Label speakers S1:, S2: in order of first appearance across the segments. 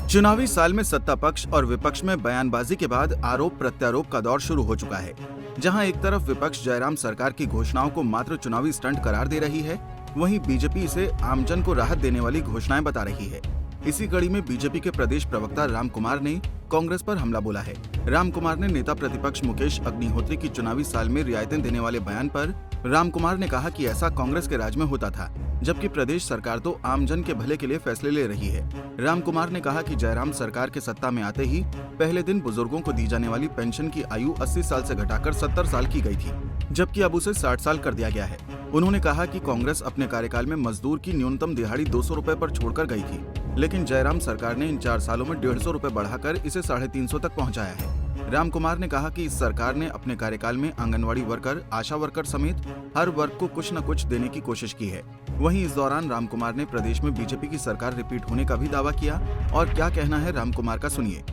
S1: चुनावी साल में सत्ता पक्ष और विपक्ष में बयानबाजी के बाद आरोप प्रत्यारोप का दौर शुरू हो चुका है। जहां एक तरफ विपक्ष जयराम सरकार की घोषणाओं को मात्र चुनावी स्टंट करार दे रही है, वहीं बीजेपी इसे आमजन को राहत देने वाली घोषणाएं बता रही है। इसी कड़ी में बीजेपी के प्रदेश प्रवक्ता राम कुमार ने कांग्रेस पर हमला बोला है। राम कुमार ने नेता प्रतिपक्ष मुकेश अग्निहोत्री की चुनावी साल में रियायतें देने वाले बयान पर राम कुमार ने कहा कि ऐसा कांग्रेस के राज में होता था, जबकि प्रदेश सरकार तो आमजन के भले के लिए फैसले ले रही है। राम कुमार ने कहा कि जयराम सरकार के सत्ता में आते ही पहले दिन बुजुर्गों को दी जाने वाली पेंशन की आयु 80 साल से घटाकर 70 साल की गई थी, जबकि अब उसे 60 साल कर दिया गया है। उन्होंने कहा कि कांग्रेस अपने कार्यकाल में मजदूर की न्यूनतम दिहाड़ी 200 रुपए पर छोड़कर गई थी, लेकिन जयराम सरकार ने इन 4 सालों में 150 रुपए बढ़ाकर इसे 350 तक पहुंचाया है। राम कुमार ने कहा कि इस सरकार ने अपने कार्यकाल में आंगनवाड़ी वर्कर, आशा वर्कर समेत हर वर्ग को कुछ न कुछ देने की कोशिश की है। वहीं इस दौरान राम कुमार ने प्रदेश में बीजेपी की सरकार रिपीट होने का भी दावा किया। और क्या कहना है राम कुमार का, सुनिए।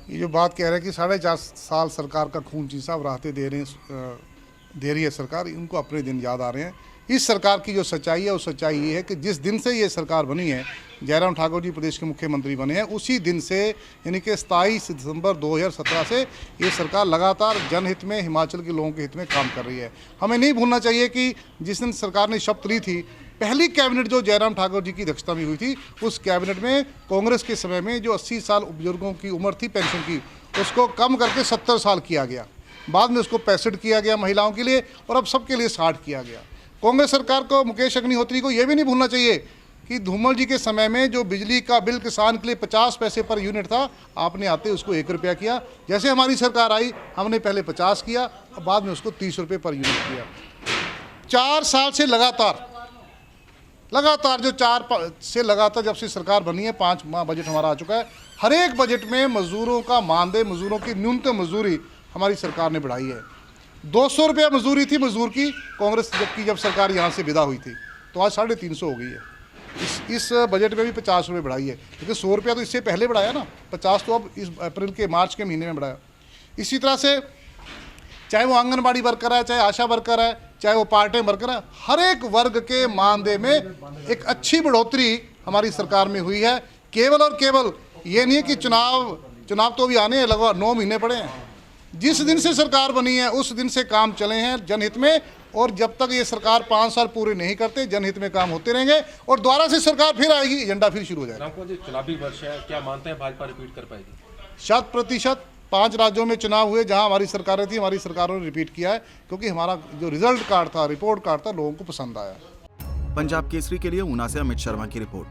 S2: ये जो बात कह रहे हैं कि 4.5 साल सरकार का खून चीसा राहतें दे रही है सरकार, इनको अपने दिन याद आ रहे हैं। इस सरकार की जो सच्चाई है वो सच्चाई ये है कि जिस दिन से ये सरकार बनी है, जयराम ठाकुर जी प्रदेश के मुख्यमंत्री बने हैं, उसी दिन से यानी कि 27 दिसंबर 2017 से ये सरकार लगातार जनहित में, हिमाचल के लोगों के हित में काम कर रही है। हमें नहीं भूलना चाहिए कि जिस दिन सरकार ने शपथ ली थी, पहली कैबिनेट जो जयराम ठाकुर जी की अध्यक्षता में हुई थी, उस कैबिनेट में कांग्रेस के समय में जो 80 साल बुजुर्गों की उम्र थी पेंशन की, उसको कम करके 70 साल किया गया। बाद में उसको 65 किया गया महिलाओं के लिए, और अब सबके लिए 60 किया गया। कांग्रेस सरकार को, मुकेश अग्निहोत्री को यह भी नहीं भूलना चाहिए कि धूमल जी के समय में जो बिजली का बिल किसान के लिए 50 पैसे पर यूनिट था, आपने आते उसको 1 रुपया किया। जैसे हमारी सरकार आई, हमने पहले 50 किया, बाद में उसको 30 रुपये पर यूनिट किया। 4 साल से लगातार जो 4 से लगातार जब से सरकार बनी है, 5 माह बजट हमारा आ चुका है। हर एक बजट में मजदूरों का मानदेय, मजदूरों की न्यूनतम मजदूरी हमारी सरकार ने बढ़ाई है। 200 रुपया मजदूरी थी मजदूर की कांग्रेस जब सरकार यहाँ से विदा हुई थी, तो आज 350 हो गई है। इस बजट में भी 50 रुपये बढ़ाई है, क्योंकि 100 रुपया तो इससे पहले बढ़ाया ना, 50 तो अब इस अप्रैल के मार्च के महीने में बढ़ाया। इसी तरह से चाहे वो आंगनबाड़ी वर्कर है, चाहे आशा वर्कर है, चाहे वो पार्ट टाइम वर्कर है, हर एक वर्ग के मानदेय में एक अच्छी बढ़ोतरी हमारी सरकार में हुई है। केवल और केवल ये नहीं है कि चुनाव तो अभी आने लगभग 9 महीने पड़े हैं। जिस दिन से सरकार बनी है उस दिन से काम चले हैं जनहित में, और जब तक ये सरकार 5 साल पूरे नहीं करते, जनहित में काम होते रहेंगे, और दोबारा से सरकार फिर आएगी, एजेंडा फिर शुरू हो जाएगा।
S3: चुनावी वर्ष है, क्या मानते हैं भाजपा रिपीट कर पाएगी?
S2: 100%। 5 राज्यों में चुनाव हुए जहां हमारी सरकारें थी, हमारी सरकारों ने रिपीट किया है, क्योंकि हमारा जो रिजल्ट कार्ड था, रिपोर्ट कार्ड था, लोगों को पसंद आया।
S1: पंजाब केसरी के लिए ऊना से अमित शर्मा की रिपोर्ट।